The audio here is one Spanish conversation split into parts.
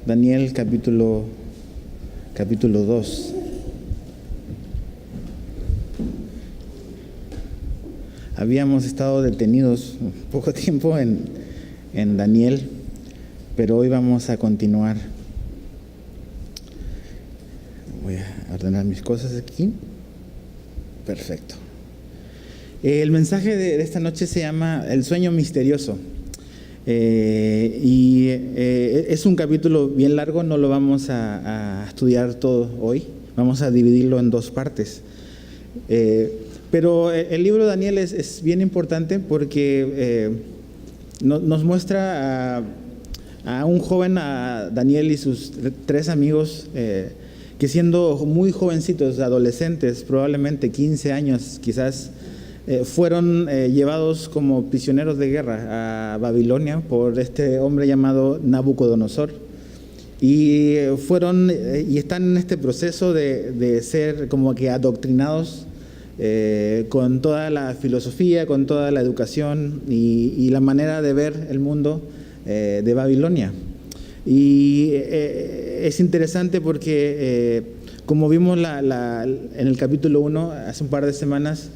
Daniel capítulo 2. Habíamos estado detenidos un poco tiempo en Daniel, pero hoy vamos a continuar. Voy a ordenar mis cosas aquí. Perfecto. El mensaje de esta noche se llama El sueño misterioso. Es un capítulo bien largo, no lo vamos a estudiar todo hoy, vamos a dividirlo en dos partes. Pero el libro de Daniel es bien importante porque nos muestra a un joven, a Daniel y sus tres amigos, que siendo muy jovencitos, adolescentes, probablemente 15 años quizás, fueron llevados como prisioneros de guerra a Babilonia por este hombre llamado Nabucodonosor, y están en este proceso de ser como que adoctrinados con toda la filosofía, con toda la educación y la manera de ver el mundo de Babilonia. Y es interesante porque como vimos en el capítulo 1 hace un par de semanas,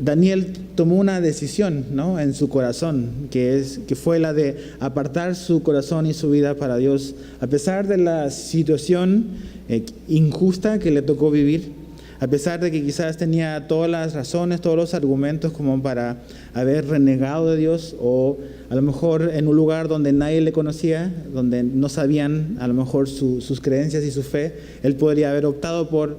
Daniel tomó una decisión, ¿no?, en su corazón, que fue la de apartar su corazón y su vida para Dios, a pesar de la situación injusta que le tocó vivir, a pesar de que quizás tenía todas las razones, todos los argumentos como para haber renegado de Dios, o a lo mejor en un lugar donde nadie le conocía, donde no sabían a lo mejor sus creencias y su fe, él podría haber optado por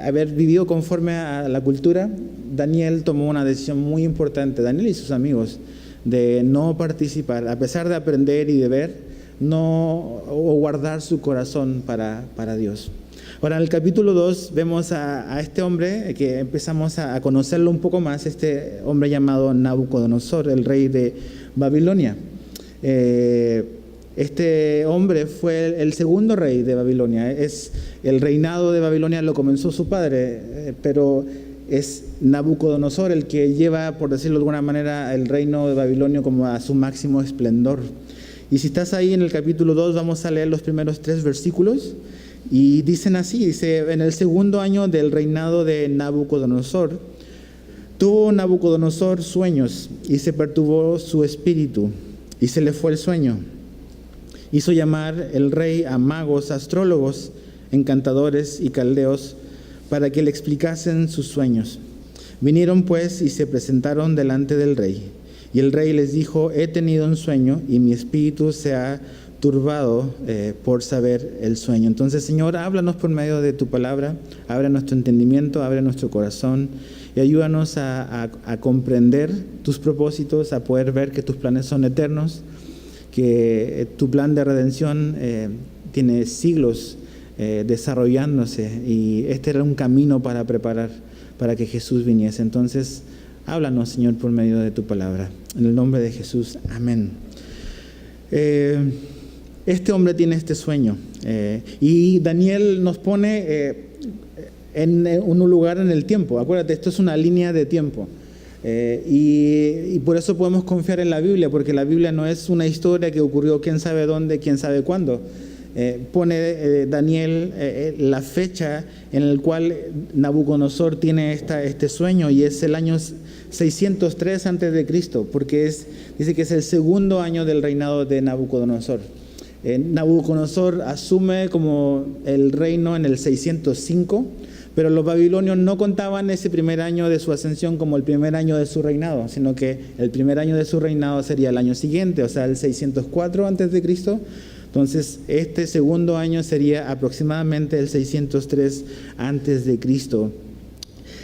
haber vivido conforme a la cultura. Daniel tomó una decisión muy importante, Daniel y sus amigos, de no participar, a pesar de aprender y de ver, o guardar su corazón para Dios. Ahora, en el capítulo 2 vemos a este hombre que empezamos a conocerlo un poco más, este hombre llamado Nabucodonosor, el rey de Babilonia. Este hombre fue el segundo rey de Babilonia. El reinado de Babilonia lo comenzó su padre, pero es Nabucodonosor el que lleva, por decirlo de alguna manera, el reino de Babilonia como a su máximo esplendor. Y si estás ahí en el capítulo 2, vamos a leer los primeros 3 versículos. Y dicen así, en el segundo año del reinado de Nabucodonosor, tuvo Nabucodonosor sueños y se perturbó su espíritu y se le fue el sueño. Hizo llamar el rey a magos, astrólogos, encantadores y caldeos para que le explicasen sus sueños. Vinieron pues y se presentaron delante del rey. Y el rey les dijo: he tenido un sueño y mi espíritu se ha turbado por saber el sueño. Entonces, Señor, háblanos por medio de tu palabra, abre nuestro entendimiento, abre nuestro corazón y ayúdanos a comprender tus propósitos, a poder ver que tus planes son eternos, que tu plan de redención tiene siglos desarrollándose, y este era un camino para preparar para que Jesús viniese. Entonces, háblanos, Señor, por medio de tu palabra. En el nombre de Jesús, amén. Este hombre tiene este sueño y Daniel nos pone en un lugar en el tiempo. Acuérdate, esto es una línea de tiempo. Y por eso podemos confiar en la Biblia, porque la Biblia no es una historia que ocurrió quién sabe dónde, quién sabe cuándo. Pone Daniel la fecha en el cual Nabucodonosor tiene este sueño, y es el año 603 antes de Cristo, porque dice que es el segundo año del reinado de Nabucodonosor. Nabucodonosor asume como el reino en el 605, pero los babilonios no contaban ese primer año de su ascensión como el primer año de su reinado, sino que el primer año de su reinado sería el año siguiente, o sea, el 604 antes de Cristo. Entonces, este segundo año sería aproximadamente el 603 antes de Cristo.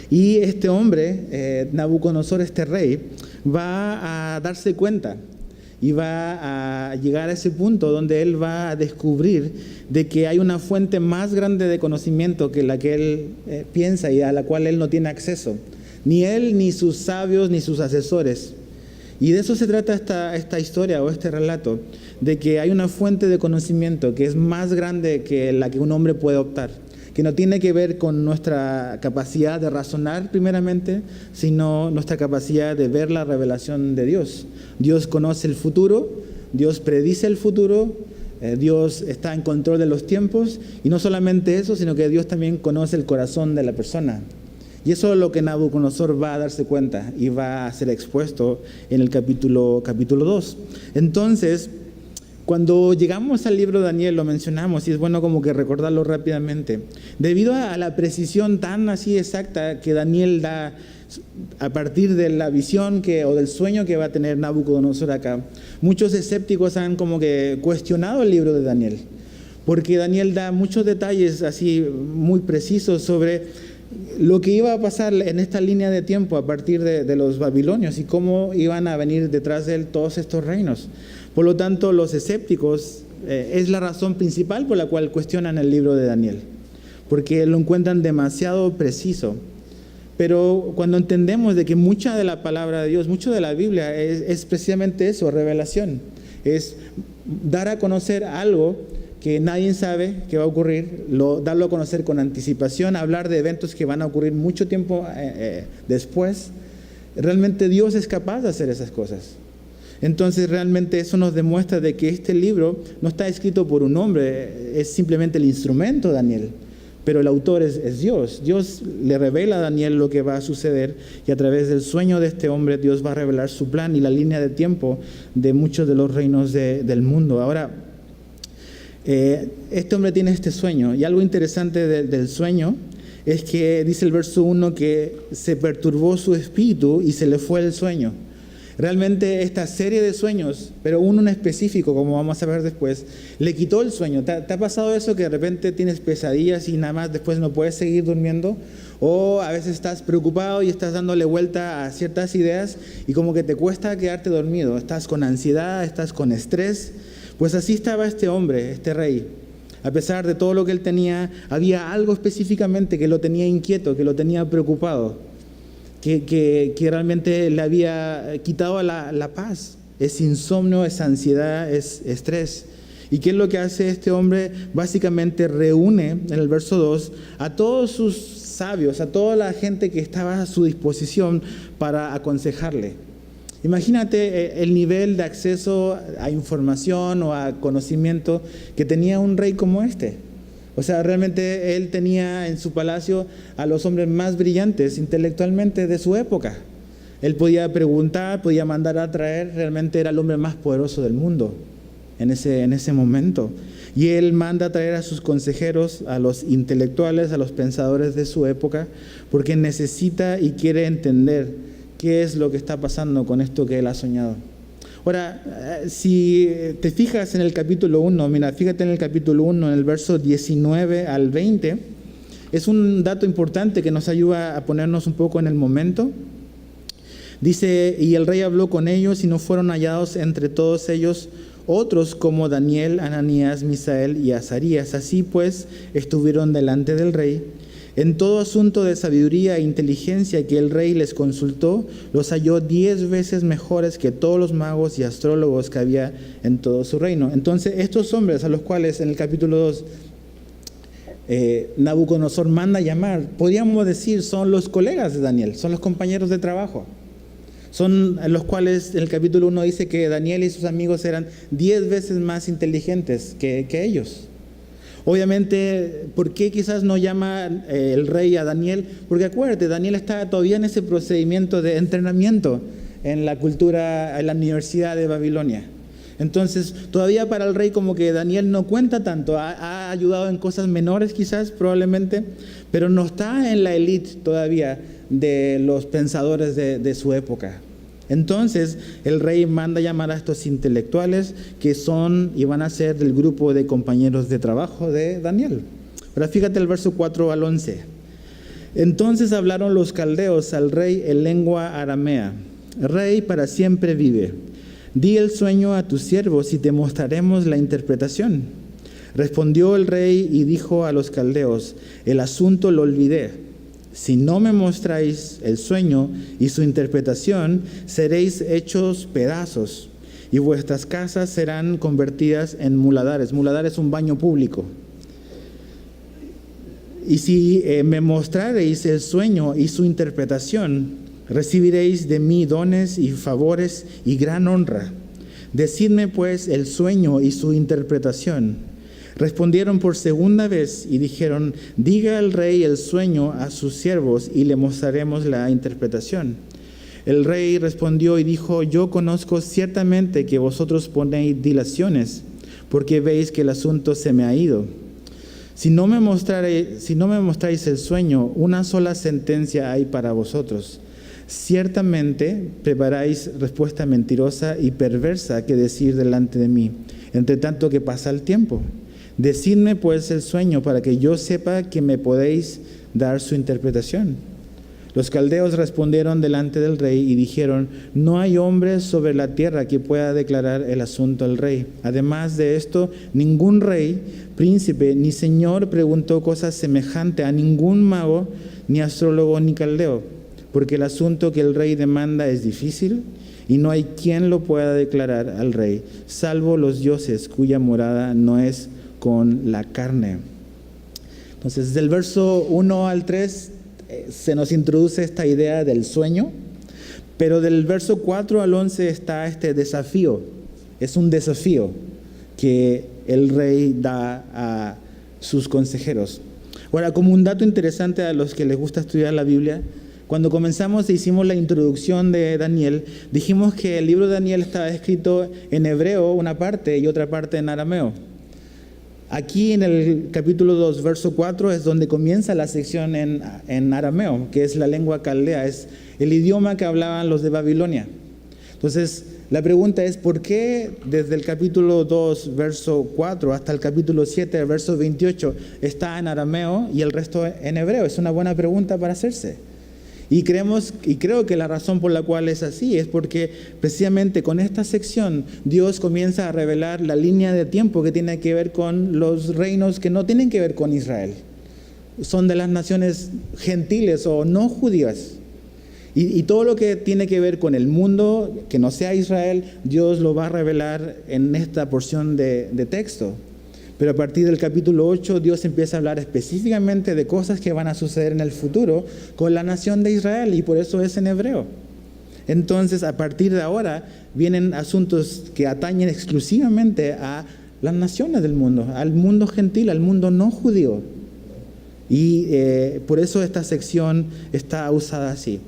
Y este hombre, Nabucodonosor, este rey, va a darse cuenta y va a llegar a ese punto donde él va a descubrir de que hay una fuente más grande de conocimiento que la que él piensa y a la cual él no tiene acceso. Ni él, ni sus sabios, ni sus asesores. Y de eso se trata esta historia o este relato, de que hay una fuente de conocimiento que es más grande que la que un hombre puede optar, que no tiene que ver con nuestra capacidad de razonar primeramente, sino nuestra capacidad de ver la revelación de Dios. Dios conoce el futuro, Dios predice el futuro, Dios está en control de los tiempos, y no solamente eso, sino que Dios también conoce el corazón de la persona. Y eso es lo que Nabucodonosor va a darse cuenta y va a ser expuesto en el capítulo 2. Entonces, cuando llegamos al libro de Daniel, lo mencionamos y es bueno como que recordarlo rápidamente. Debido a la precisión tan así exacta que Daniel da a partir de la visión o del sueño que va a tener Nabucodonosor acá, muchos escépticos han como que cuestionado el libro de Daniel, porque Daniel da muchos detalles así muy precisos sobre lo que iba a pasar en esta línea de tiempo a partir de los babilonios y cómo iban a venir detrás de él todos estos reinos. Por lo tanto, los escépticos es la razón principal por la cual cuestionan el libro de Daniel, porque lo encuentran demasiado preciso. Pero cuando entendemos de que mucha de la palabra de Dios, mucho de la Biblia es precisamente eso, revelación, es dar a conocer algo que nadie sabe que va a ocurrir, darlo a conocer con anticipación, hablar de eventos que van a ocurrir mucho tiempo después. Realmente Dios es capaz de hacer esas cosas. Entonces realmente eso nos demuestra de que este libro no está escrito por un hombre, es simplemente el instrumento Daniel, pero el autor es Dios. Dios le revela a Daniel lo que va a suceder y a través del sueño de este hombre Dios va a revelar su plan y la línea de tiempo de muchos de los reinos del mundo. Ahora, este hombre tiene este sueño y algo interesante del sueño es que dice el verso 1 que se perturbó su espíritu y se le fue el sueño. Realmente esta serie de sueños, pero uno en específico, como vamos a ver después, le quitó el sueño. ¿Te ha pasado eso que de repente tienes pesadillas y nada más después no puedes seguir durmiendo? O a veces estás preocupado y estás dándole vuelta a ciertas ideas y como que te cuesta quedarte dormido. Estás con ansiedad, estás con estrés. Pues así estaba este hombre, este rey. A pesar de todo lo que él tenía, había algo específicamente que lo tenía inquieto, que lo tenía preocupado, que realmente le había quitado la paz. Es insomnio, es ansiedad, es estrés. ¿Y qué es lo que hace este hombre? Básicamente reúne, en el verso 2, a todos sus sabios, a toda la gente que estaba a su disposición para aconsejarle. Imagínate el nivel de acceso a información o a conocimiento que tenía un rey como este. O sea, realmente él tenía en su palacio a los hombres más brillantes intelectualmente de su época. Él podía preguntar, podía mandar a traer, realmente era el hombre más poderoso del mundo en ese momento. Y él manda a traer a sus consejeros, a los intelectuales, a los pensadores de su época, porque necesita y quiere entender qué es lo que está pasando con esto que él ha soñado. Ahora, si te fijas en el capítulo 1, mira, fíjate en el capítulo 1, en el verso 19 al 20, es un dato importante que nos ayuda a ponernos un poco en el momento. Dice, y el rey habló con ellos y no fueron hallados entre todos ellos otros como Daniel, Ananías, Misael y Azarías. Así pues, estuvieron delante del rey. En todo asunto de sabiduría e inteligencia que el rey les consultó, los halló 10 veces mejores que todos los magos y astrólogos que había en todo su reino. Entonces, estos hombres a los cuales en el capítulo 2 Nabucodonosor manda llamar, podríamos decir son los colegas de Daniel, son los compañeros de trabajo. Son los cuales en el capítulo 1 dice que Daniel y sus amigos eran 10 veces más inteligentes que ellos. Obviamente, ¿por qué quizás no llama el rey a Daniel? Porque acuérdate, Daniel está todavía en ese procedimiento de entrenamiento en la cultura, en la Universidad de Babilonia. Entonces, todavía para el rey como que Daniel no cuenta tanto, ha ayudado en cosas menores quizás, probablemente, pero no está en la élite todavía de los pensadores de su época. Entonces el rey manda llamar a estos intelectuales que son y van a ser del grupo de compañeros de trabajo de Daniel. Ahora fíjate el verso 4 al 11. Entonces hablaron los caldeos al rey en lengua aramea. Rey, para siempre vive. Di el sueño a tus siervos y te mostraremos la interpretación. Respondió el rey y dijo a los caldeos, el asunto lo olvidé. Si no me mostráis el sueño y su interpretación, seréis hechos pedazos y vuestras casas serán convertidas en muladares. Muladar es un baño público. Y si me mostrareis el sueño y su interpretación, recibiréis de mí dones y favores y gran honra. Decidme pues el sueño y su interpretación. Respondieron por segunda vez y dijeron: diga el rey el sueño a sus siervos y le mostraremos la interpretación. El rey respondió y dijo: yo conozco ciertamente que vosotros ponéis dilaciones, porque veis que el asunto se me ha ido. Si no me mostráis el sueño, una sola sentencia hay para vosotros. Ciertamente preparáis respuesta mentirosa y perversa que decir delante de mí, entre tanto que pasa el tiempo. Decidme pues el sueño para que yo sepa que me podéis dar su interpretación. Los caldeos respondieron delante del rey y dijeron: no hay hombre sobre la tierra que pueda declarar el asunto al rey. Además de esto, ningún rey, príncipe ni señor preguntó cosa semejante a ningún mago, ni astrólogo, ni caldeo, porque el asunto que el rey demanda es difícil y no hay quien lo pueda declarar al rey, salvo los dioses cuya morada no es con la carne. Entonces, del verso 1 al 3 se nos introduce esta idea del sueño, pero del verso 4 al 11 está este desafío. Es un desafío que el rey da a sus consejeros. Ahora, como un dato interesante a los que les gusta estudiar la Biblia, cuando comenzamos e hicimos la introducción de Daniel, dijimos que el libro de Daniel estaba escrito en hebreo una parte y otra parte en arameo. Aquí en el capítulo 2, verso 4, es donde comienza la sección en arameo, que es la lengua caldea, es el idioma que hablaban los de Babilonia. Entonces, la pregunta es: ¿por qué desde el capítulo 2, verso 4, hasta el capítulo 7, verso 28, está en arameo y el resto en hebreo? Es una buena pregunta para hacerse. Y creo que la razón por la cual es así es porque precisamente con esta sección Dios comienza a revelar la línea de tiempo que tiene que ver con los reinos que no tienen que ver con Israel. Son de las naciones gentiles o no judías. Y todo lo que tiene que ver con el mundo que no sea Israel, Dios lo va a revelar en esta porción de texto. Pero a partir del capítulo 8, Dios empieza a hablar específicamente de cosas que van a suceder en el futuro con la nación de Israel, y por eso es en hebreo. Entonces, a partir de ahora, vienen asuntos que atañen exclusivamente a las naciones del mundo, al mundo gentil, al mundo no judío. Y por eso esta sección está usada así.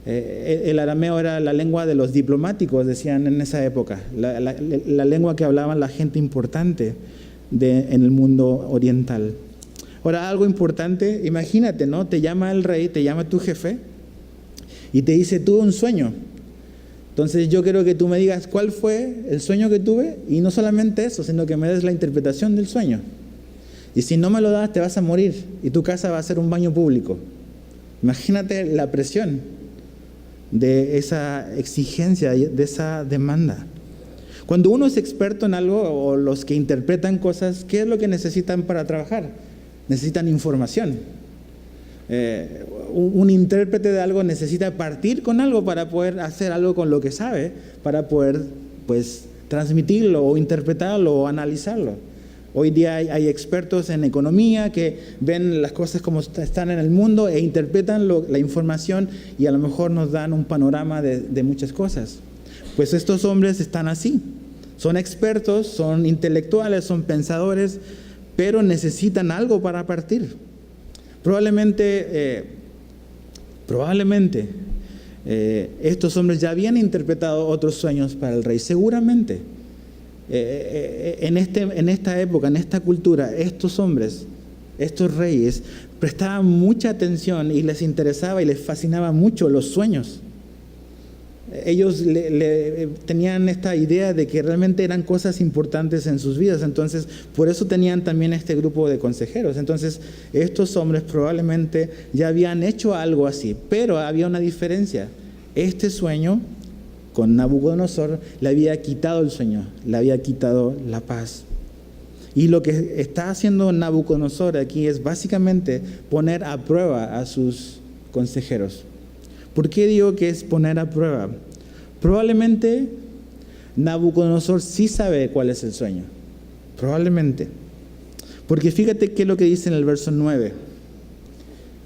El arameo era la lengua de los diplomáticos, decían en esa época, la lengua que hablaban la gente importante en el mundo oriental. Ahora, algo importante, imagínate, ¿no? Te llama el rey, te llama tu jefe y te dice: tuve un sueño. Entonces yo quiero que tú me digas cuál fue el sueño que tuve, y no solamente eso, sino que me des la interpretación del sueño. Y si no me lo das, te vas a morir y tu casa va a ser un baño público. Imagínate la presión de esa exigencia, de esa demanda. Cuando uno es experto en algo, o los que interpretan cosas, ¿qué es lo que necesitan para trabajar? Necesitan información. Un intérprete de algo necesita partir con algo para poder hacer algo con lo que sabe, para poder transmitirlo o interpretarlo o analizarlo. Hoy día hay expertos en economía que ven las cosas como están en el mundo e interpretan la información, y a lo mejor nos dan un panorama de muchas cosas. Pues estos hombres están así, son expertos, son intelectuales, son pensadores, pero necesitan algo para partir. Probablemente estos hombres ya habían interpretado otros sueños para el rey, seguramente. En esta época, en esta cultura, estos hombres, estos reyes, prestaban mucha atención y les interesaba y les fascinaba mucho los sueños. Ellos tenían esta idea de que realmente eran cosas importantes en sus vidas, entonces por eso tenían también este grupo de consejeros. Entonces estos hombres probablemente ya habían hecho algo así, pero había una diferencia. Este sueño con Nabucodonosor le había quitado el sueño, le había quitado la paz. Y lo que está haciendo Nabucodonosor aquí es básicamente poner a prueba a sus consejeros. ¿Por qué digo que es poner a prueba? Probablemente Nabucodonosor sí sabe cuál es el sueño. Probablemente. Porque fíjate qué es lo que dice en el verso 9.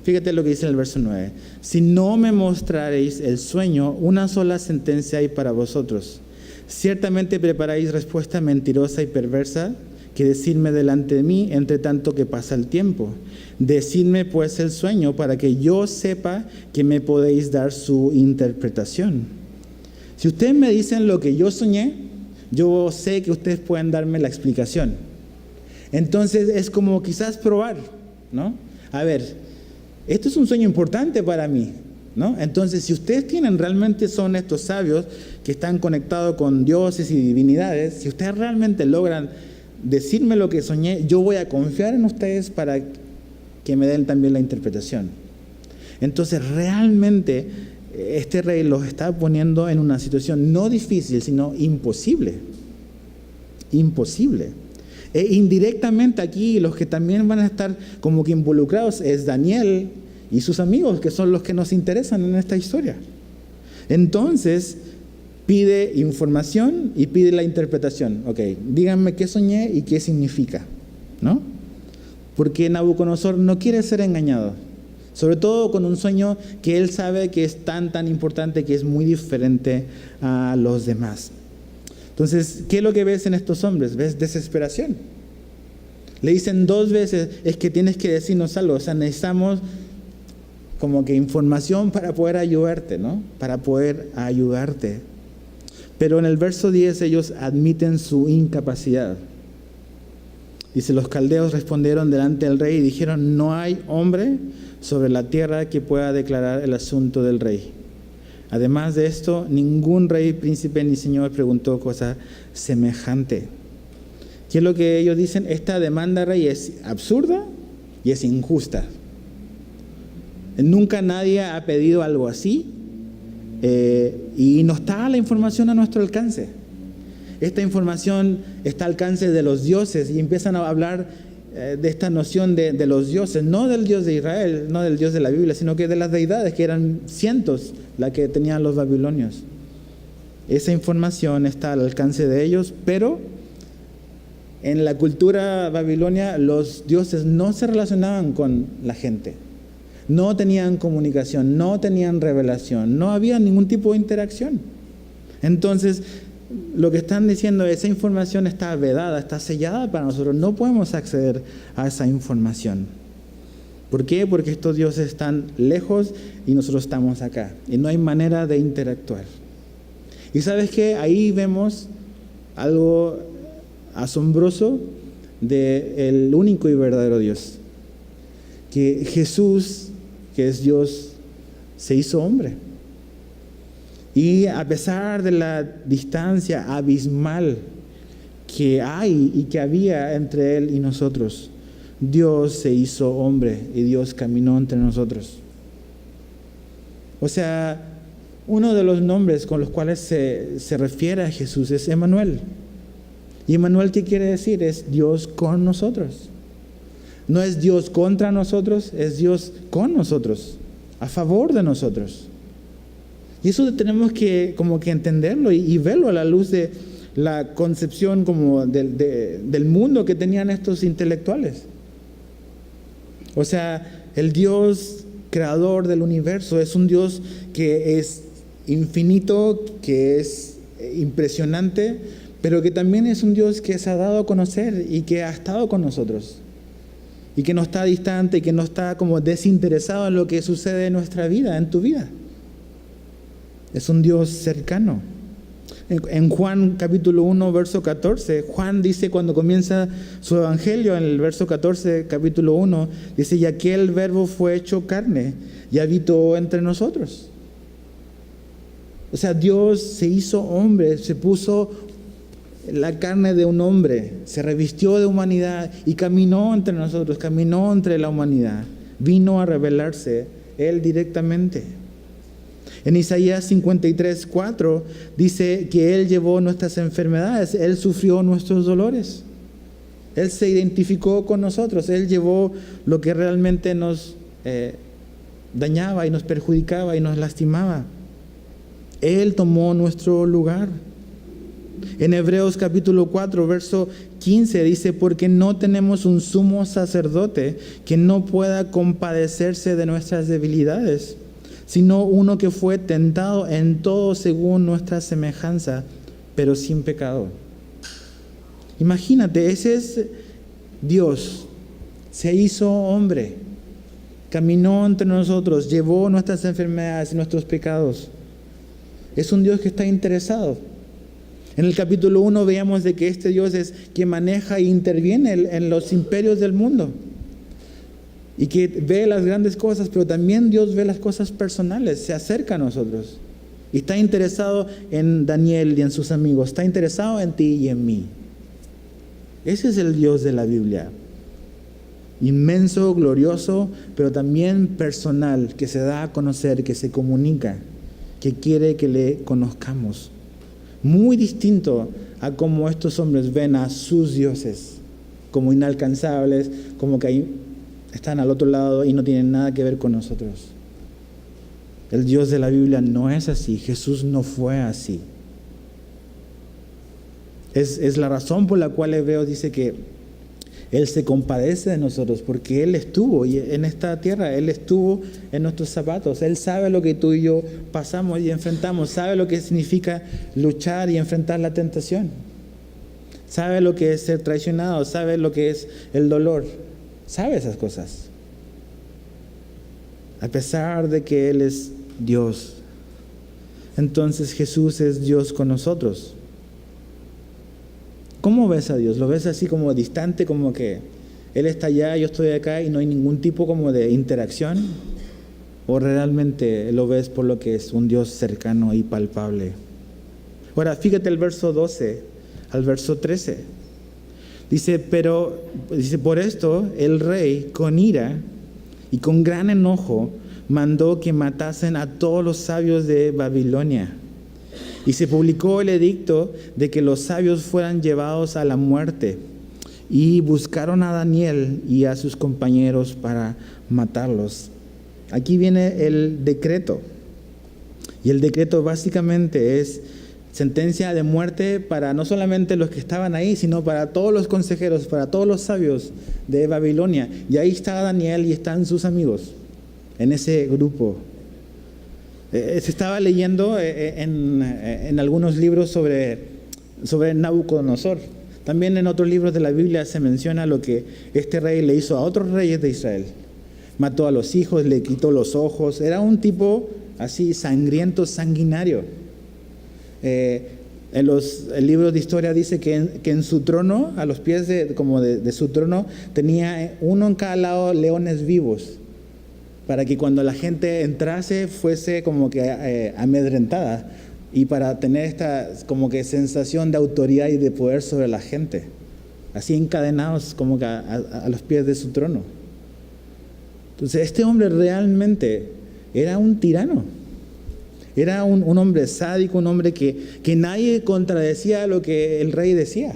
Fíjate lo que dice en el verso 9. Si no me mostraréis el sueño, una sola sentencia hay para vosotros. Ciertamente preparáis respuesta mentirosa y perversa que decirme delante de mí, entre tanto que pasa el tiempo. Decidme pues el sueño para que yo sepa que me podéis dar su interpretación. Si ustedes me dicen lo que yo soñé, yo sé que ustedes pueden darme la explicación. Entonces es como quizás probar, ¿no? A ver, esto es un sueño importante para mí, ¿no? Entonces, si ustedes realmente son estos sabios que están conectados con dioses y divinidades, si ustedes realmente logran decirme lo que soñé, yo voy a confiar en ustedes para que me den también la interpretación. Entonces, realmente, este rey los está poniendo en una situación no difícil, sino imposible. Imposible. E indirectamente aquí los que también van a estar como que involucrados es Daniel y sus amigos, que son los que nos interesan en esta historia. Entonces pide información y pide la interpretación. Ok, díganme qué soñé y qué significa, ¿no? Porque Nabucodonosor no quiere ser engañado, sobre todo con un sueño que él sabe que es tan importante, que es muy diferente a los demás. Entonces, ¿qué es lo que ves en estos hombres? ¿Ves desesperación? Le dicen 2 veces, es que tienes que decirnos algo. O sea, necesitamos como que información para poder ayudarte, ¿no? Para poder ayudarte. Pero en el verso 10 ellos admiten su incapacidad. Dice, los caldeos respondieron delante del rey y dijeron, no hay hombre sobre la tierra que pueda declarar el asunto del rey. Además de esto, ningún rey, príncipe ni señor preguntó cosa semejante. ¿Qué es lo que ellos dicen? Esta demanda, rey, es absurda y es injusta. Nunca nadie ha pedido algo así y no está la información a nuestro alcance. Esta información está al alcance de los dioses y empiezan a hablar de esta noción de los dioses, no del Dios de Israel, no del Dios de la Biblia, sino que de las deidades, que eran cientos la que tenían los babilonios. Esa información está al alcance de ellos, pero en la cultura babilonia los dioses no se relacionaban con la gente, no tenían comunicación, no tenían revelación, no había ningún tipo de interacción. Entonces, lo que están diciendo es, esa información está vedada, está sellada para nosotros, no podemos acceder a esa información. ¿Por qué? Porque estos dioses están lejos y nosotros estamos acá, y no hay manera de interactuar. Y ¿sabes qué? Ahí vemos algo asombroso del único y verdadero Dios, que Jesús, que es Dios, se hizo hombre. Y a pesar de la distancia abismal que hay y que había entre Él y nosotros, Dios se hizo hombre y Dios caminó entre nosotros. O sea, uno de los nombres con los cuales se refiere a Jesús es Emmanuel. ¿Y Emmanuel qué quiere decir? Es Dios con nosotros. No es Dios contra nosotros, es Dios con nosotros, a favor de nosotros. Y eso tenemos que como que entenderlo y verlo a la luz de la concepción como del mundo que tenían estos intelectuales. O sea, el Dios creador del universo es un Dios que es infinito, que es impresionante, pero que también es un Dios que se ha dado a conocer y que ha estado con nosotros. Y que no está distante, y que no está como desinteresado en lo que sucede en nuestra vida, en tu vida. Es un Dios cercano. En Juan capítulo 1, verso 14, Juan dice cuando comienza su evangelio, en el verso 14, capítulo 1, dice, y aquel verbo fue hecho carne y habitó entre nosotros. O sea, Dios se hizo hombre, se puso la carne de un hombre, se revistió de humanidad y caminó entre nosotros, caminó entre la humanidad, vino a revelarse Él directamente. En Isaías 53, 4 dice que Él llevó nuestras enfermedades, Él sufrió nuestros dolores. Él se identificó con nosotros, Él llevó lo que realmente nos dañaba y nos perjudicaba y nos lastimaba. Él tomó nuestro lugar. En Hebreos capítulo 4, verso 15 dice, porque no tenemos un sumo sacerdote que no pueda compadecerse de nuestras debilidades, sino uno que fue tentado en todo según nuestra semejanza, pero sin pecado. Imagínate, ese es Dios, se hizo hombre, caminó entre nosotros, llevó nuestras enfermedades y nuestros pecados. Es un Dios que está interesado. En el capítulo 1 veíamos de que este Dios es quien maneja e interviene en los imperios del mundo. Y que ve las grandes cosas, pero también Dios ve las cosas personales, se acerca a nosotros. Y está interesado en Daniel y en sus amigos, está interesado en ti y en mí. Ese es el Dios de la Biblia. Inmenso, glorioso, pero también personal, que se da a conocer, que se comunica, que quiere que le conozcamos. Muy distinto a cómo estos hombres ven a sus dioses, como inalcanzables, como que ahí están al otro lado y no tienen nada que ver con nosotros. El Dios de la Biblia no es así, Jesús no fue así. Es la razón por la cual Hebreos dice que Él se compadece de nosotros, porque Él estuvo en esta tierra, Él estuvo en nuestros zapatos, Él sabe lo que tú y yo pasamos y enfrentamos, sabe lo que significa luchar y enfrentar la tentación, sabe lo que es ser traicionado, sabe lo que es el dolor, sabe esas cosas, a pesar de que Él es Dios. Entonces Jesús es Dios con nosotros. ¿Cómo ves a Dios? ¿Lo ves así como distante, como que Él está allá, yo estoy acá y no hay ningún tipo como de interacción? ¿O realmente lo ves por lo que es un Dios cercano y palpable? Ahora, fíjate el verso 12 al verso 13. Dice, por esto el rey con ira y con gran enojo mandó que matasen a todos los sabios de Babilonia. Y se publicó el edicto de que los sabios fueran llevados a la muerte. Y buscaron a Daniel y a sus compañeros para matarlos. Aquí viene el decreto. Y el decreto básicamente es sentencia de muerte para no solamente los que estaban ahí, sino para todos los consejeros, para todos los sabios de Babilonia. Y ahí está Daniel y están sus amigos en ese grupo. Se estaba leyendo en algunos libros sobre Nabucodonosor. También en otros libros de la Biblia se menciona lo que este rey le hizo a otros reyes de Israel. Mató a los hijos, le quitó los ojos. Era un tipo así sangriento, sanguinario. En los libros de historia dice que en su trono, a los pies de su trono, tenía uno en cada lado leones vivos, para que cuando la gente entrase fuese como que amedrentada y para tener esta como que sensación de autoridad y de poder sobre la gente, así encadenados como que a los pies de su trono. Entonces este hombre realmente era un tirano, era un hombre sádico, un hombre que nadie contradecía lo que el rey decía.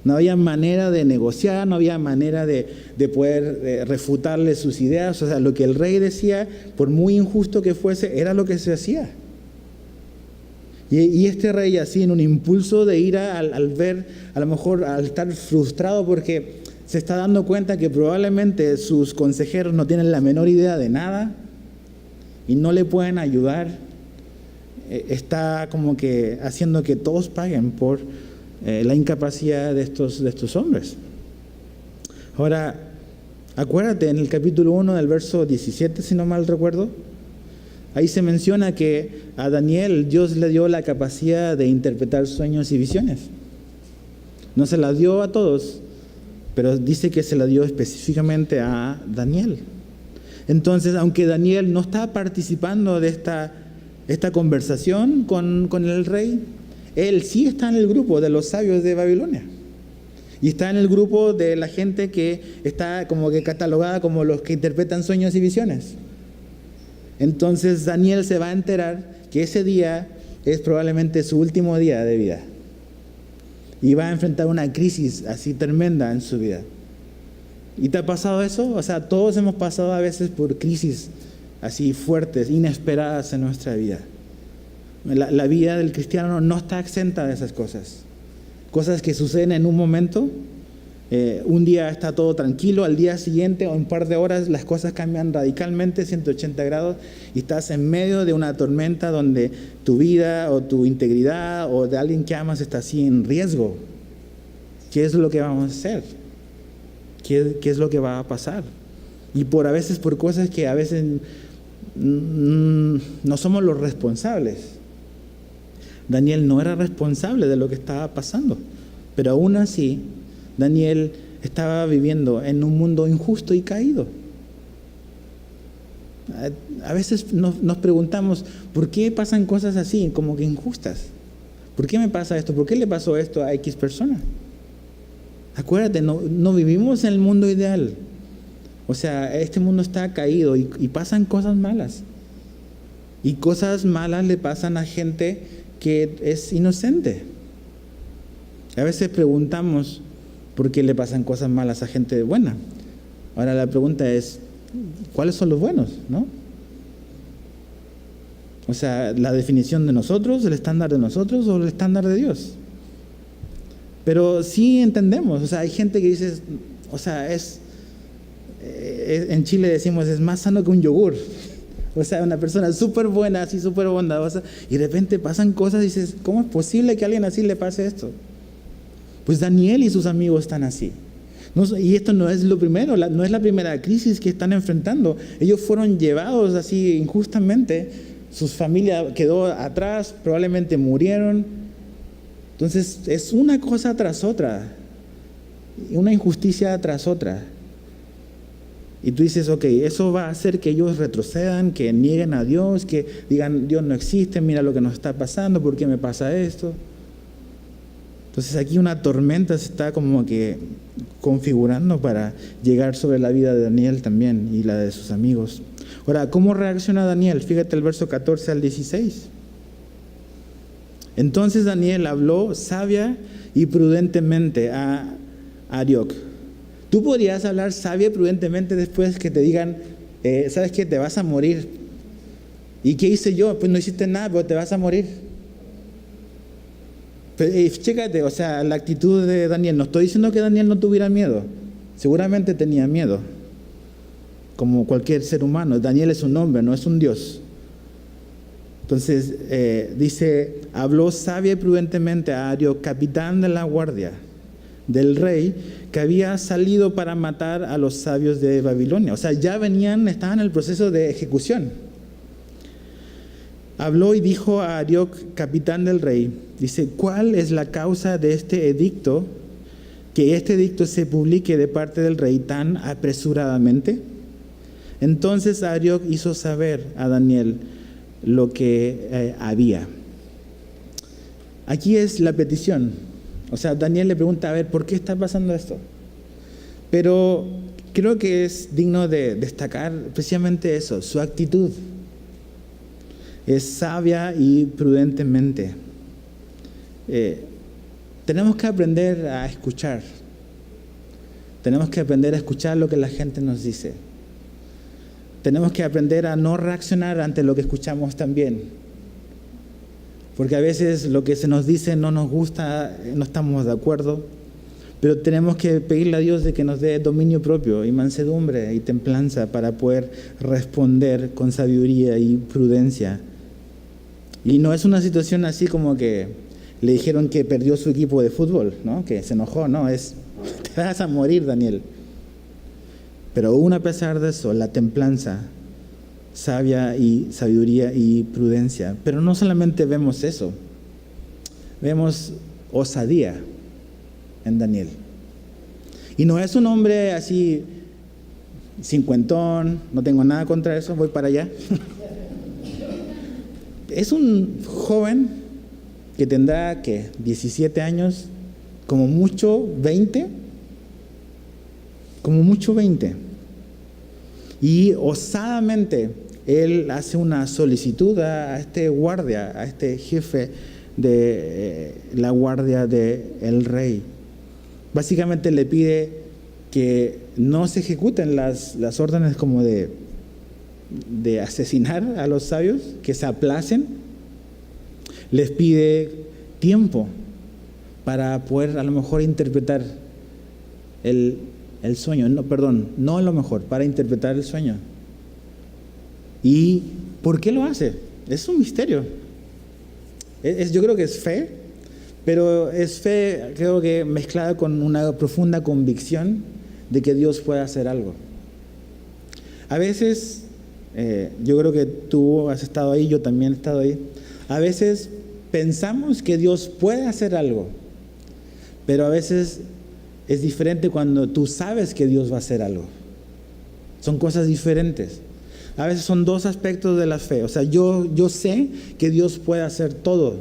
No había manera de negociar, no había manera de poder refutarle sus ideas. O sea, lo que el rey decía, por muy injusto que fuese, era lo que se hacía. Y este rey, así en un impulso de ira, al ver, a lo mejor al estar frustrado porque se está dando cuenta que probablemente sus consejeros no tienen la menor idea de nada y no le pueden ayudar, está como que haciendo que todos paguen por la incapacidad de estos hombres. Ahora, acuérdate, en el capítulo 1 del verso 17, si no mal recuerdo, ahí se menciona que a Daniel Dios le dio la capacidad de interpretar sueños y visiones. No se la dio a todos, pero dice que se la dio específicamente a Daniel. Entonces, aunque Daniel no está participando de esta conversación con el rey, él sí está en el grupo de los sabios de Babilonia. Y está en el grupo de la gente que está como que catalogada como los que interpretan sueños y visiones. Entonces Daniel se va a enterar que ese día es probablemente su último día de vida. Y va a enfrentar una crisis así tremenda en su vida. ¿Y te ha pasado eso? O sea, todos hemos pasado a veces por crisis así fuertes, inesperadas en nuestra vida. La vida del cristiano no está exenta de esas cosas. Cosas que suceden en un momento. Un día está todo tranquilo, al día siguiente o en un par de horas las cosas cambian radicalmente 180 grados y estás en medio de una tormenta donde tu vida o tu integridad o de alguien que amas está así en riesgo. ¿Qué es lo que vamos a hacer? ¿Qué es lo que va a pasar? Y a veces por cosas que a veces no somos los responsables. Daniel no era responsable de lo que estaba pasando, pero aún así Daniel estaba viviendo en un mundo injusto y caído. A veces nos preguntamos, ¿por qué pasan cosas así, como que injustas? ¿Por qué me pasa esto? ¿Por qué le pasó esto a X persona? Acuérdate, no vivimos en el mundo ideal. O sea, este mundo está caído y pasan cosas malas. Y cosas malas le pasan a gente que es inocente. A veces preguntamos, ¿por qué le pasan cosas malas a gente buena? Ahora la pregunta es, ¿cuáles son los buenos? ¿No? O sea, la definición de nosotros, el estándar de nosotros o el estándar de Dios. Pero sí entendemos, o sea, hay gente que dice, o sea, en Chile decimos, es más sano que un yogur. O sea, una persona súper buena, así súper bondadosa, y de repente pasan cosas y dices, ¿cómo es posible que a alguien así le pase esto? Pues Daniel y sus amigos están así. Y esto no es lo primero, no es la primera crisis que están enfrentando. Ellos fueron llevados así injustamente, su familia quedó atrás, probablemente murieron. Entonces es una cosa tras otra, una injusticia tras otra. Y tú dices, ok, eso va a hacer que ellos retrocedan, que nieguen a Dios, que digan, Dios no existe, mira lo que nos está pasando, ¿por qué me pasa esto? Entonces aquí una tormenta se está como que configurando para llegar sobre la vida de Daniel también y la de sus amigos. Ahora, ¿cómo reacciona Daniel? Fíjate el verso 14 al 16. Entonces Daniel habló sabia y prudentemente a Arioc. Tú podrías hablar sabia y prudentemente después que te digan, ¿sabes qué? Te vas a morir. ¿Y qué hice yo? Pues no hiciste nada, pero te vas a morir. Chécate, o sea, la actitud de Daniel. No estoy diciendo que Daniel no tuviera miedo. Seguramente tenía miedo. Como cualquier ser humano. Daniel es un hombre, no es un Dios. Entonces, dice, habló sabia y prudentemente a Arioc, capitán de la guardia del rey, que había salido para matar a los sabios de Babilonia. O sea, ya estaban en el proceso de ejecución. Habló y dijo a Arioc, capitán del rey, dice, ¿cuál es la causa de este edicto, que este edicto se publique de parte del rey tan apresuradamente? Entonces Arioc hizo saber a Daniel lo que había. Aquí es la petición. O sea, Daniel le pregunta, a ver, ¿por qué está pasando esto? Pero creo que es digno de destacar precisamente eso, su actitud. Es sabia y prudentemente. Tenemos que aprender a escuchar. Tenemos que aprender a escuchar lo que la gente nos dice. Tenemos que aprender a no reaccionar ante lo que escuchamos también. Porque a veces lo que se nos dice no nos gusta, no estamos de acuerdo, pero tenemos que pedirle a Dios de que nos dé dominio propio y mansedumbre y templanza para poder responder con sabiduría y prudencia. Y no es una situación así como que le dijeron que perdió su equipo de fútbol, ¿no? Que se enojó, no, es, te vas a morir, Daniel. Pero aún a pesar de eso, la templanza, sabia y sabiduría y prudencia. Pero no solamente vemos eso, vemos osadía en Daniel. Y no es un hombre así cincuentón, no tengo nada contra eso, voy para allá. Es un joven que tendrá, ¿qué? 17 años, como mucho 20. Como mucho 20. Y osadamente él hace una solicitud a este guardia, a este jefe de la guardia del rey. Básicamente le pide que no se ejecuten las órdenes como de asesinar a los sabios, que se aplacen, les pide tiempo para poder a lo mejor interpretar el sueño. No, perdón, no a lo mejor, para interpretar el sueño. ¿Y por qué lo hace? Es un misterio. Yo creo que es fe, pero es fe, creo que mezclada con una profunda convicción de que Dios puede hacer algo. A veces, yo creo que tú has estado ahí, yo también he estado ahí. A veces pensamos que Dios puede hacer algo, pero a veces es diferente cuando tú sabes que Dios va a hacer algo. Son cosas diferentes. A veces son dos aspectos de la fe. O sea, yo sé que Dios puede hacer todo,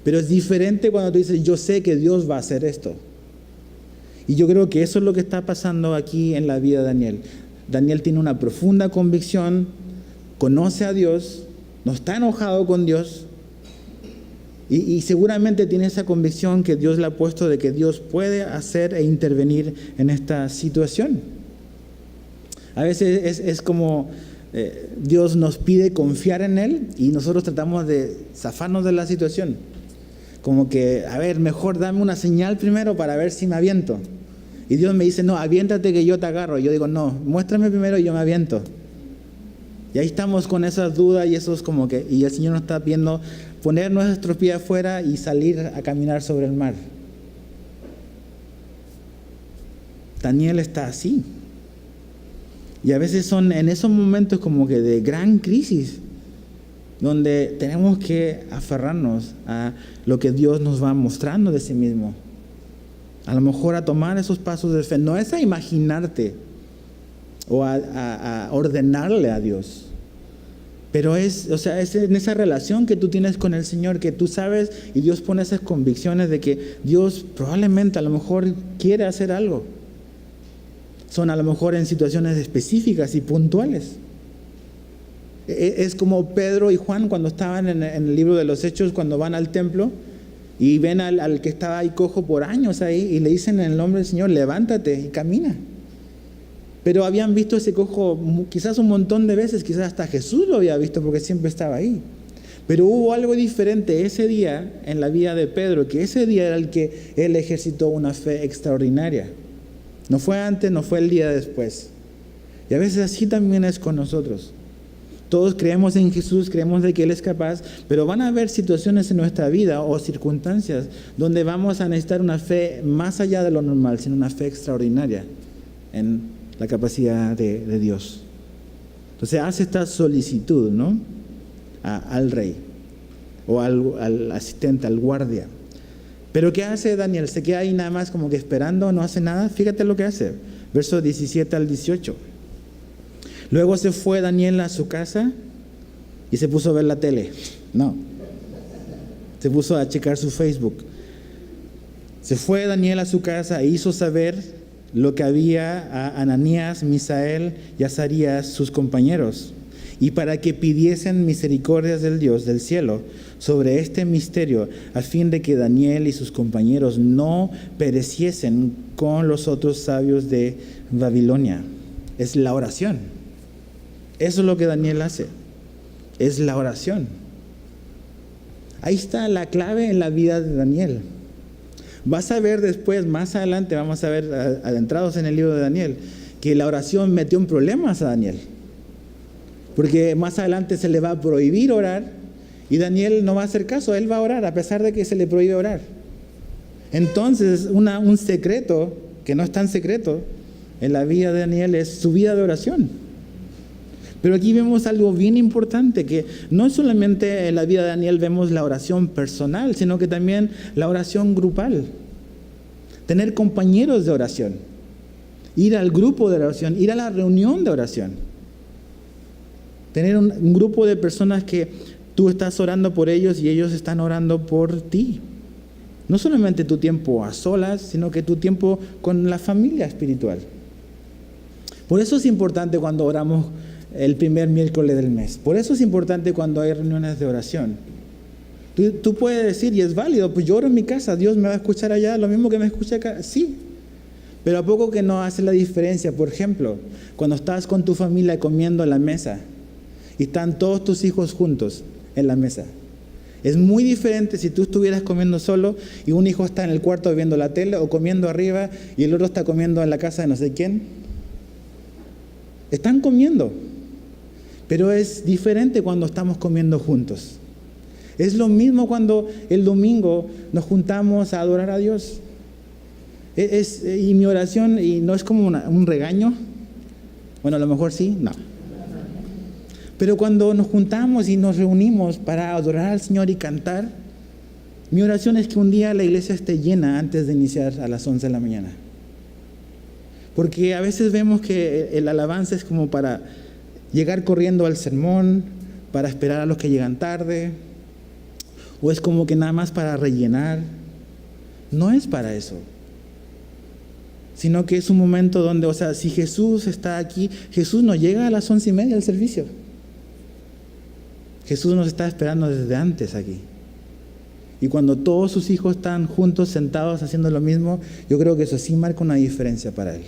pero es diferente cuando tú dices, yo sé que Dios va a hacer esto. Y yo creo que eso es lo que está pasando aquí en la vida de Daniel. Daniel tiene una profunda convicción, conoce a Dios, no está enojado con Dios, y seguramente tiene esa convicción que Dios le ha puesto de que Dios puede hacer e intervenir en esta situación. A veces es como Dios nos pide confiar en Él y nosotros tratamos de zafarnos de la situación. Como que, a ver, mejor dame una señal primero para ver si me aviento. Y Dios me dice, no, aviéntate que yo te agarro. Y yo digo, no, muéstrame primero y yo me aviento. Y ahí estamos con esas dudas y eso es como que, y el Señor nos está pidiendo poner nuestros pies afuera y salir a caminar sobre el mar. Daniel está así. Y a veces son en esos momentos como que de gran crisis, donde tenemos que aferrarnos a lo que Dios nos va mostrando de sí mismo. A lo mejor a tomar esos pasos de fe. No es a imaginarte o a ordenarle a Dios. Pero es en esa relación que tú tienes con el Señor, que tú sabes y Dios pone esas convicciones de que Dios probablemente a lo mejor quiere hacer algo. Son a lo mejor en situaciones específicas y puntuales. Es como Pedro y Juan cuando estaban en el libro de los Hechos, cuando van al templo y ven al que estaba ahí cojo por años ahí y le dicen en el nombre del Señor, levántate y camina. Pero habían visto ese cojo quizás un montón de veces, quizás hasta Jesús lo había visto porque siempre estaba ahí. Pero hubo algo diferente ese día en la vida de Pedro, que ese día era el que él ejercitó una fe extraordinaria. No fue antes, no fue el día después. Y a veces así también es con nosotros. Todos creemos en Jesús, creemos de que Él es capaz, pero van a haber situaciones en nuestra vida o circunstancias donde vamos a necesitar una fe más allá de lo normal, sino una fe extraordinaria en la capacidad de Dios. Entonces hace esta solicitud, ¿no? Al rey o al asistente, al guardia. Pero ¿qué hace Daniel? Se queda ahí nada más como que esperando, no hace nada. Fíjate lo que hace. Versos 17 al 18. Luego se fue Daniel a su casa y se puso a ver la tele. No. Se puso a checar su Facebook. Se fue Daniel a su casa e hizo saber lo que había a Ananías, Misael y Azarías, sus compañeros, y para que pidiesen misericordias del Dios del cielo sobre este misterio, a fin de que Daniel y sus compañeros no pereciesen con los otros sabios de Babilonia. Es la oración. Eso es lo que Daniel hace. Es la oración. Ahí está la clave en la vida de Daniel. Vas a ver después, más adelante, vamos a ver adentrados en el libro de Daniel, que la oración metió en problemas a Daniel. Porque más adelante se le va a prohibir orar y Daniel no va a hacer caso, él va a orar a pesar de que se le prohíbe orar. Entonces, un secreto, que no es tan secreto, en la vida de Daniel es su vida de oración. Pero aquí vemos algo bien importante, que no solamente en la vida de Daniel vemos la oración personal, sino que también la oración grupal. Tener compañeros de oración, ir al grupo de oración, ir a la reunión de oración. Tener un grupo de personas que tú estás orando por ellos y ellos están orando por ti. No solamente tu tiempo a solas, sino que tu tiempo con la familia espiritual. Por eso es importante cuando oramos el primer miércoles del mes. Por eso es importante cuando hay reuniones de oración. Tú puedes decir, y es válido, pues yo oro en mi casa, Dios me va a escuchar allá, lo mismo que me escucha acá. Sí, pero ¿a poco que no hace la diferencia? Por ejemplo, cuando estás con tu familia comiendo en la mesa y están todos tus hijos juntos en la mesa Es muy diferente si tú estuvieras comiendo solo y un hijo está en el cuarto viendo la tele o comiendo arriba y el otro está comiendo en la casa de no sé quién. Están comiendo, pero es diferente cuando estamos comiendo juntos. Es lo mismo cuando el domingo nos juntamos a adorar a Dios. Y mi oración, y no es como un regaño, bueno, a lo mejor sí, no. Pero cuando nos juntamos y nos reunimos para adorar al Señor y cantar, mi oración es que un día la iglesia esté llena antes de iniciar a las 11 de la mañana. Porque a veces vemos que el alabanza es como para llegar corriendo al sermón, para esperar a los que llegan tarde, o es como que nada más para rellenar. No es para eso. Sino que es un momento donde, o sea, si Jesús está aquí, Jesús no llega a las 11:30 del servicio. Jesús nos está esperando desde antes aquí. Y cuando todos sus hijos están juntos, sentados, haciendo lo mismo, yo creo que eso sí marca una diferencia para él.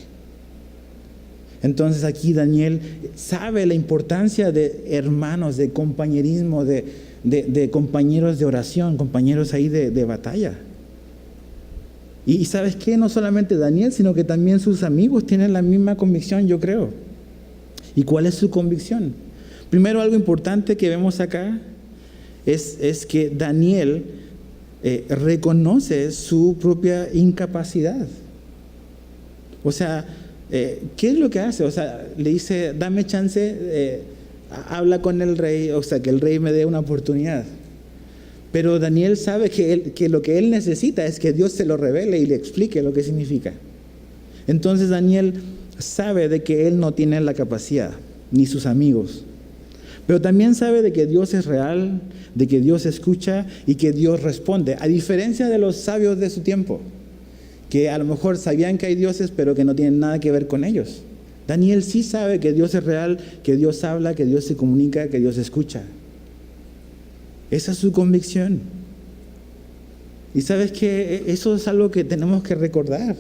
Entonces aquí Daniel sabe la importancia de hermanos, de compañerismo, de compañeros de oración, compañeros ahí de batalla. Y ¿sabes qué? No solamente Daniel, sino que también sus amigos tienen la misma convicción, yo creo. ¿Y cuál es su convicción? Primero, algo importante que vemos acá es que Daniel reconoce su propia incapacidad. O sea, ¿qué es lo que hace? O sea, le dice, dame chance, habla con el rey, o sea, que el rey me dé una oportunidad. Pero Daniel sabe que lo que él necesita es que Dios se lo revele y le explique lo que significa. Entonces Daniel sabe de que él no tiene la capacidad, ni sus amigos. Pero también sabe de que Dios es real, de que Dios escucha y que Dios responde. A diferencia de los sabios de su tiempo, que a lo mejor sabían que hay dioses, pero que no tienen nada que ver con ellos. Daniel sí sabe que Dios es real, que Dios habla, que Dios se comunica, que Dios escucha. Esa es su convicción. Y sabes que eso es algo que tenemos que recordar.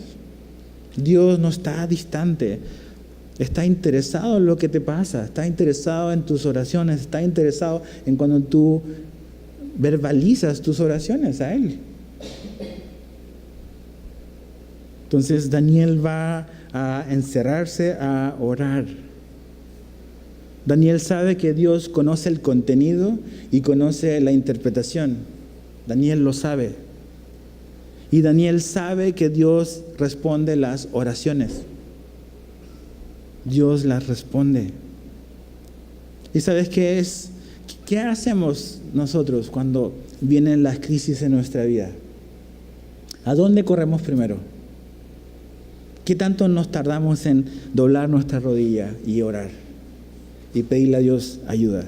Dios no está distante. Está interesado en lo que te pasa. Está interesado en tus oraciones. Está interesado en cuando tú verbalizas tus oraciones a Él. Entonces Daniel va a encerrarse a orar. Daniel sabe que Dios conoce el contenido y conoce la interpretación. Daniel lo sabe. Y Daniel sabe que Dios responde las oraciones. Dios las responde. ¿Y sabes qué es? ¿Qué hacemos nosotros cuando vienen las crisis en nuestra vida? ¿A dónde corremos primero? ¿Qué tanto nos tardamos en doblar nuestra rodilla y orar? Y pedirle a Dios ayuda.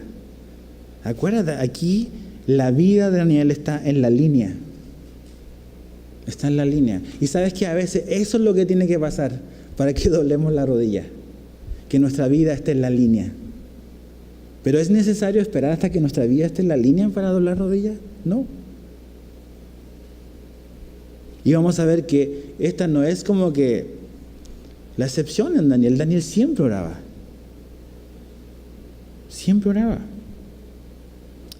Acuérdate, aquí la vida de Daniel está en la línea. Está en la línea. Y sabes que a veces eso es lo que tiene que pasar para que doblemos la rodilla. Que nuestra vida esté en la línea. Pero ¿es necesario esperar hasta que nuestra vida esté en la línea para doblar rodilla? No. Y vamos a ver que esta no es como que la excepción en Daniel. Daniel siempre oraba. Siempre oraba.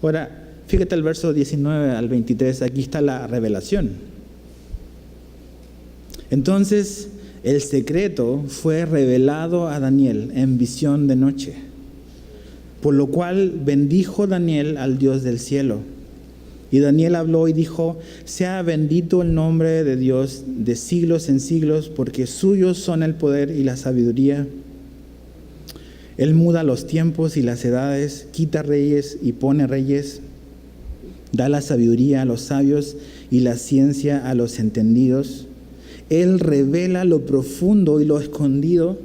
Ahora, fíjate el verso 19 al 23, aquí está la revelación. Entonces, el secreto fue revelado a Daniel en visión de noche, por lo cual bendijo Daniel al Dios del cielo. Y Daniel habló y dijo, sea bendito el nombre de Dios de siglos en siglos, porque suyos son el poder y la sabiduría. Él muda los tiempos y las edades, quita reyes y pone reyes, da la sabiduría a los sabios y la ciencia a los entendidos. Él revela lo profundo y lo escondido,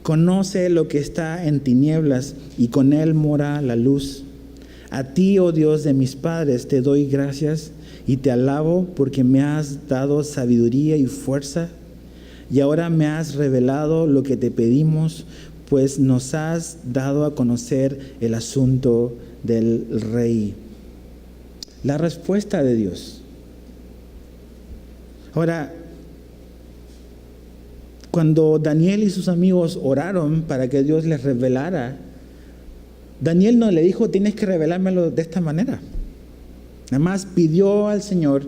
conoce lo que está en tinieblas y con él mora la luz. A ti, oh Dios de mis padres, te doy gracias y te alabo porque me has dado sabiduría y fuerza y ahora me has revelado lo que te pedimos, pues nos has dado a conocer el asunto del rey. La respuesta de Dios. Ahora, cuando Daniel y sus amigos oraron para que Dios les revelara, Daniel no le dijo, tienes que revelármelo de esta manera. Nada más pidió al Señor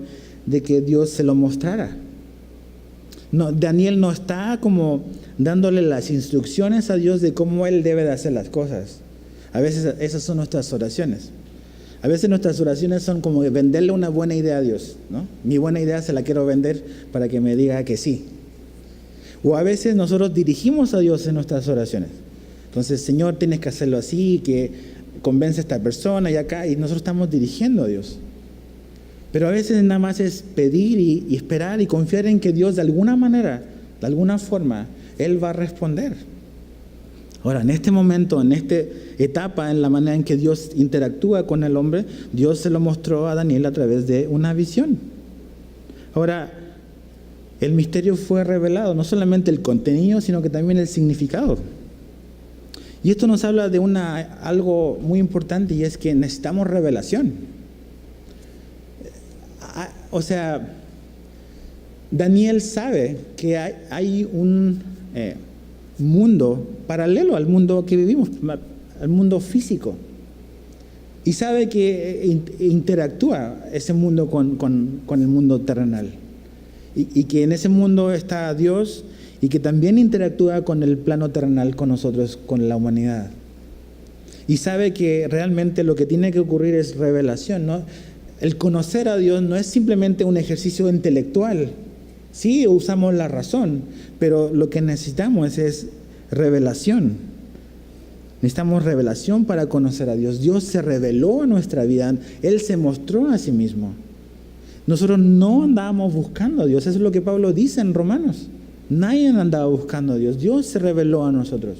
de que Dios se lo mostrara. No, Daniel no está como dándole las instrucciones a Dios de cómo Él debe de hacer las cosas. A veces esas son nuestras oraciones. A veces nuestras oraciones son como venderle una buena idea a Dios, ¿no? Mi buena idea se la quiero vender para que me diga que sí. O a veces nosotros dirigimos a Dios en nuestras oraciones. Entonces, Señor, tienes que hacerlo así, que convence a esta persona y acá, y nosotros estamos dirigiendo a Dios. Pero a veces nada más es pedir y esperar y confiar en que Dios de alguna manera, de alguna forma, Él va a responder. Ahora, en este momento, en esta etapa, en la manera en que Dios interactúa con el hombre, Dios se lo mostró a Daniel a través de una visión. Ahora, el misterio fue revelado, no solamente el contenido, sino que también el significado. Y esto nos habla de algo muy importante, y es que necesitamos revelación. O sea, Daniel sabe que hay un mundo paralelo al mundo que vivimos, al mundo físico. Y sabe que interactúa ese mundo con el mundo terrenal. Y que en ese mundo está Dios, y que también interactúa con el plano terrenal, con nosotros, con la humanidad. Y sabe que realmente lo que tiene que ocurrir es revelación, ¿no? El conocer a Dios no es simplemente un ejercicio intelectual. Sí, usamos la razón, pero lo que necesitamos es revelación. Necesitamos revelación para conocer a Dios. Dios se reveló a nuestra vida, Él se mostró a sí mismo. Nosotros no andábamos buscando a Dios, eso es lo que Pablo dice en Romanos. Nadie andaba buscando a Dios, Dios se reveló a nosotros.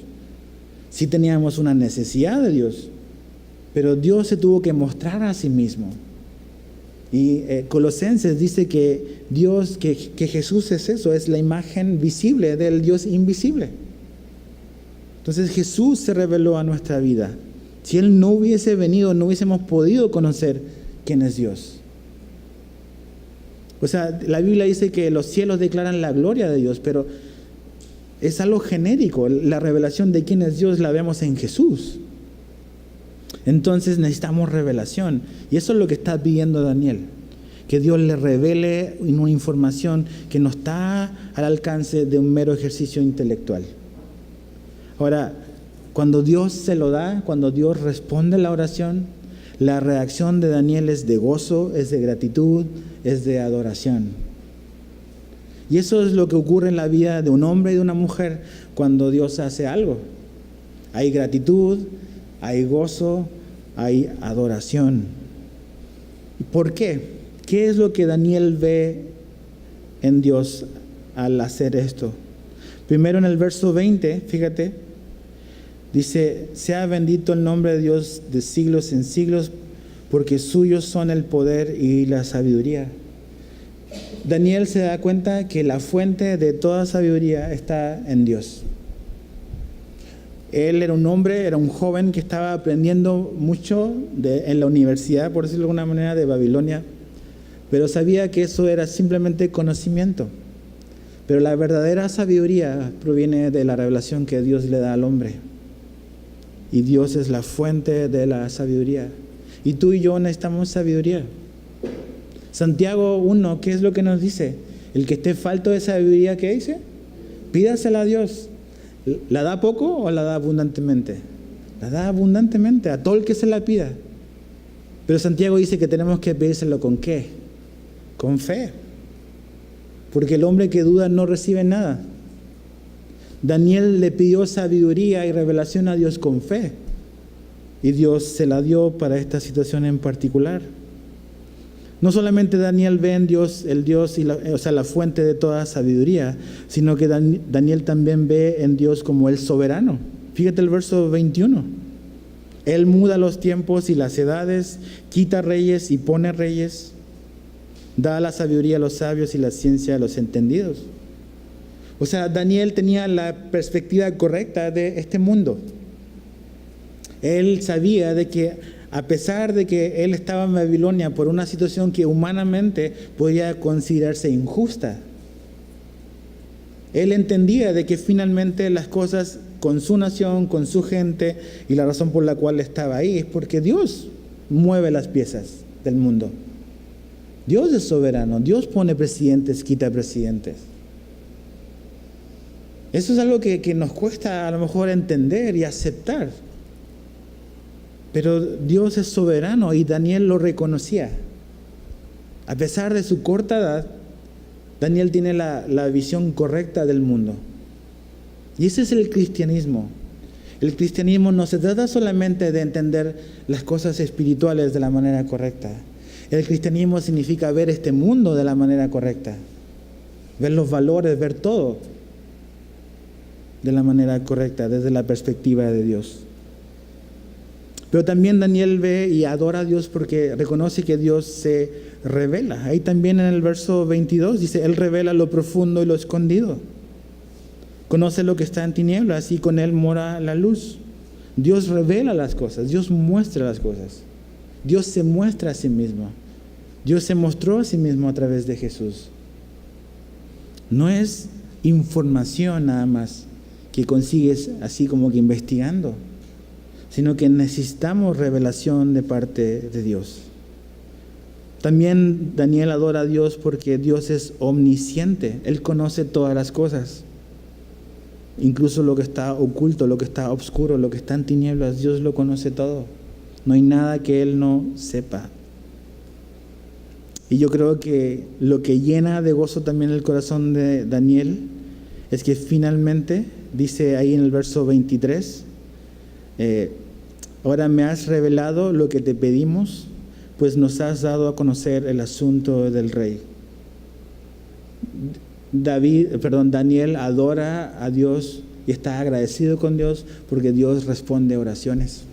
Sí teníamos una necesidad de Dios, pero Dios se tuvo que mostrar a sí mismo. Y Colosenses dice que Dios, que Jesús es eso, es la imagen visible del Dios invisible. Entonces Jesús se reveló a nuestra vida. Si Él no hubiese venido, no hubiésemos podido conocer quién es Dios. O sea, la Biblia dice que los cielos declaran la gloria de Dios, pero es algo genérico. La revelación de quién es Dios la vemos en Jesús. Entonces necesitamos revelación. Y eso es lo que está pidiendo Daniel. Que Dios le revele una información que no está al alcance de un mero ejercicio intelectual. Ahora, cuando Dios se lo da, cuando Dios responde la oración, la reacción de Daniel es de gozo, es de gratitud, es de adoración. Y eso es lo que ocurre en la vida de un hombre y de una mujer cuando Dios hace algo. Hay gratitud, hay gozo, hay adoración. ¿Por qué? ¿Qué es lo que Daniel ve en Dios al hacer esto? Primero en el verso 20, fíjate, dice: sea bendito el nombre de Dios de siglos en siglos, porque suyos son el poder y la sabiduría. Daniel se da cuenta que la fuente de toda sabiduría está en Dios. Él era un hombre, era un joven que estaba aprendiendo mucho en la universidad, por decirlo de alguna manera, de Babilonia, pero sabía que eso era simplemente conocimiento. Pero la verdadera sabiduría proviene de la revelación que Dios le da al hombre. Y Dios es la fuente de la sabiduría. Y tú y yo necesitamos sabiduría. Santiago 1, ¿qué es lo que nos dice? El que esté falto de sabiduría, ¿qué dice? Pídasela a Dios. ¿La da poco o la da abundantemente? La da abundantemente a todo el que se la pida. Pero Santiago dice que tenemos que pedírselo ¿con qué? Con fe. Porque el hombre que duda no recibe nada. Daniel le pidió sabiduría y revelación a Dios con fe. Y Dios se la dio para esta situación en particular. No solamente Daniel ve en Dios, el Dios, la fuente de toda sabiduría, sino que Daniel también ve en Dios como el soberano. Fíjate el verso 21. Él muda los tiempos y las edades, quita reyes y pone reyes, da la sabiduría a los sabios y la ciencia a los entendidos. O sea, Daniel tenía la perspectiva correcta de este mundo. Él sabía de que a pesar de que él estaba en Babilonia por una situación que humanamente podía considerarse injusta, él entendía de que finalmente las cosas con su nación, con su gente, y la razón por la cual estaba ahí es porque Dios mueve las piezas del mundo. Dios es soberano. Dios pone presidentes, quita presidentes. Eso es algo que nos cuesta a lo mejor entender y aceptar. Pero Dios es soberano y Daniel lo reconocía. A pesar de su corta edad, Daniel tiene la visión correcta del mundo. Y ese es el cristianismo. El cristianismo no se trata solamente de entender las cosas espirituales de la manera correcta. El cristianismo significa ver este mundo de la manera correcta. Ver los valores, ver todo de la manera correcta, desde la perspectiva de Dios. Pero también Daniel ve y adora a Dios porque reconoce que Dios se revela. Ahí también en el verso 22 dice, Él revela lo profundo y lo escondido. Conoce lo que está en tinieblas y con Él mora la luz. Dios revela las cosas, Dios muestra las cosas. Dios se muestra a sí mismo. Dios se mostró a sí mismo a través de Jesús. No es información nada más que consigues así como que investigando, sino que necesitamos revelación de parte de Dios. También Daniel adora a Dios porque Dios es omnisciente. Él conoce todas las cosas. Incluso lo que está oculto, lo que está oscuro, lo que está en tinieblas, Dios lo conoce todo. No hay nada que Él no sepa. Y yo creo que lo que llena de gozo también el corazón de Daniel es que finalmente, dice ahí en el verso 23, ahora me has revelado lo que te pedimos, pues nos has dado a conocer el asunto del rey. Daniel adora a Dios y está agradecido con Dios porque Dios responde oraciones.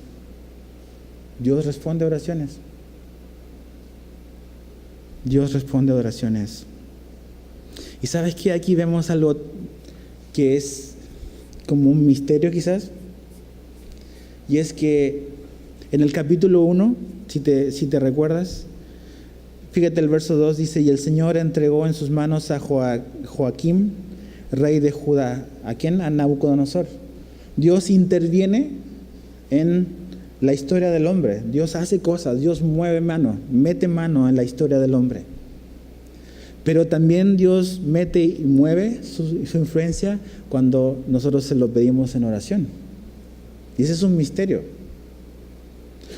Dios responde oraciones. Dios responde oraciones. Y sabes que aquí vemos algo que es como un misterio quizás. Y es que en el capítulo 1, si te recuerdas, fíjate el verso 2 dice, y el Señor entregó en sus manos a Joaquín, rey de Judá. ¿A quién? A Nabucodonosor. Dios interviene en la historia del hombre. Dios hace cosas, Dios mueve mano, mete mano en la historia del hombre. Pero también Dios mete y mueve su influencia cuando nosotros se lo pedimos en oración. Y ese es un misterio.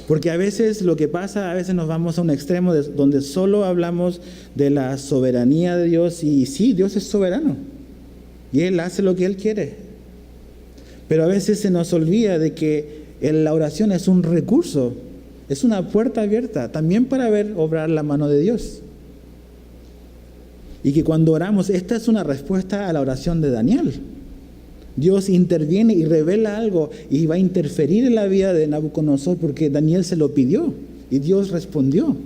Porque a veces lo que pasa, a veces nos vamos a un extremo donde solo hablamos de la soberanía de Dios. Y sí, Dios es soberano. Y Él hace lo que Él quiere. Pero a veces se nos olvida de que la oración es un recurso, es una puerta abierta también para ver obrar la mano de Dios. Y que cuando oramos, esta es una respuesta a la oración de Daniel. Dios interviene y revela algo y va a interferir en la vida de Nabucodonosor porque Daniel se lo pidió y Dios respondió.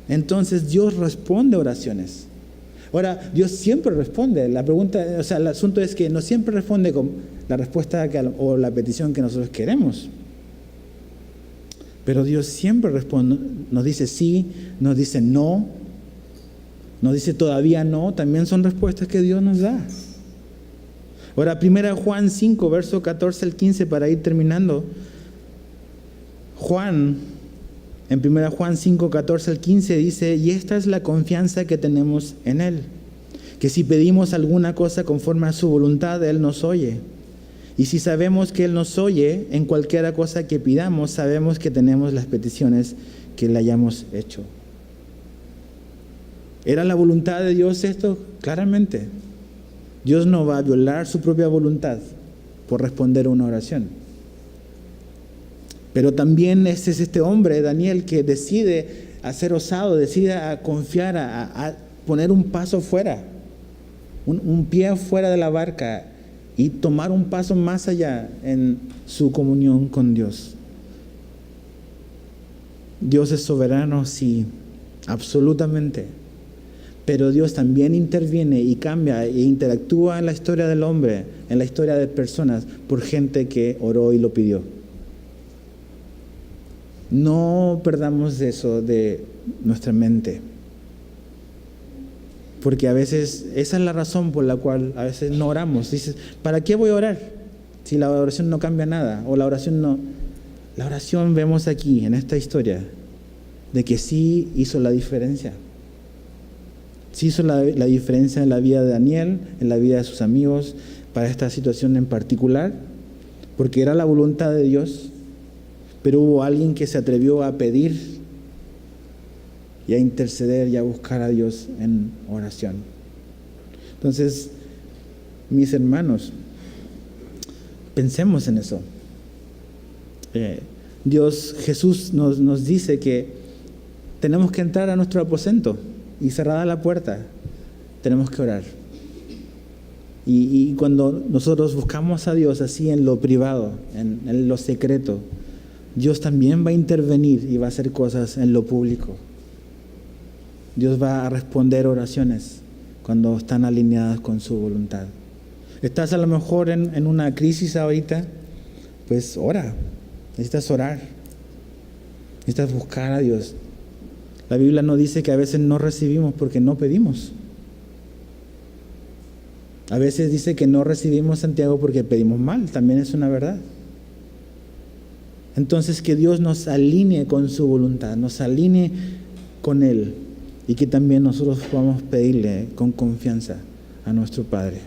Entonces Dios responde oraciones. Ahora, Dios siempre responde. La pregunta, el asunto es que no siempre responde con la respuesta o la petición que nosotros queremos. Pero Dios siempre responde, nos dice sí, nos dice no, nos dice todavía no, también son respuestas que Dios nos da. Ahora, 1 Juan 5, verso 14 al 15, para ir terminando. En 1 Juan 5, 14 al 15 dice, y esta es la confianza que tenemos en Él, que si pedimos alguna cosa conforme a su voluntad, Él nos oye. Y si sabemos que Él nos oye, en cualquiera cosa que pidamos, sabemos que tenemos las peticiones que le hayamos hecho. ¿Era la voluntad de Dios esto? Claramente. Dios no va a violar su propia voluntad por responder a una oración. Pero también es este hombre, Daniel, que decide a ser osado, decide a confiar, a poner un paso fuera, un pie fuera de la barca y tomar un paso más allá en su comunión con Dios. Dios es soberano, sí, absolutamente. Pero Dios también interviene y cambia e interactúa en la historia del hombre, en la historia de personas, por gente que oró y lo pidió. No perdamos eso de nuestra mente. Porque a veces, esa es la razón por la cual a veces no oramos. Dices, ¿para qué voy a orar? Si la oración no cambia nada, o la oración no. La oración vemos aquí, en esta historia, de que sí hizo la diferencia. Sí hizo la diferencia en la vida de Daniel, en la vida de sus amigos, para esta situación en particular, porque era la voluntad de Dios, pero hubo alguien que se atrevió a pedir y a interceder y a buscar a Dios en oración. Entonces, mis hermanos, pensemos en eso. Jesús nos dice que tenemos que entrar a nuestro aposento y cerrada la puerta, tenemos que orar. Y cuando nosotros buscamos a Dios así en lo privado, en lo secreto, Dios también va a intervenir y va a hacer cosas en lo público. Dios va a responder oraciones cuando están alineadas con su voluntad. Estás a lo mejor en una crisis ahorita, pues ora. Necesitas orar. Necesitas buscar a Dios. La Biblia nos dice que a veces no recibimos porque no pedimos. A veces dice que no recibimos, Santiago, porque pedimos mal. También es una verdad. Entonces, que Dios nos alinee con su voluntad, nos alinee con Él, y que también nosotros podamos pedirle con confianza a nuestro Padre.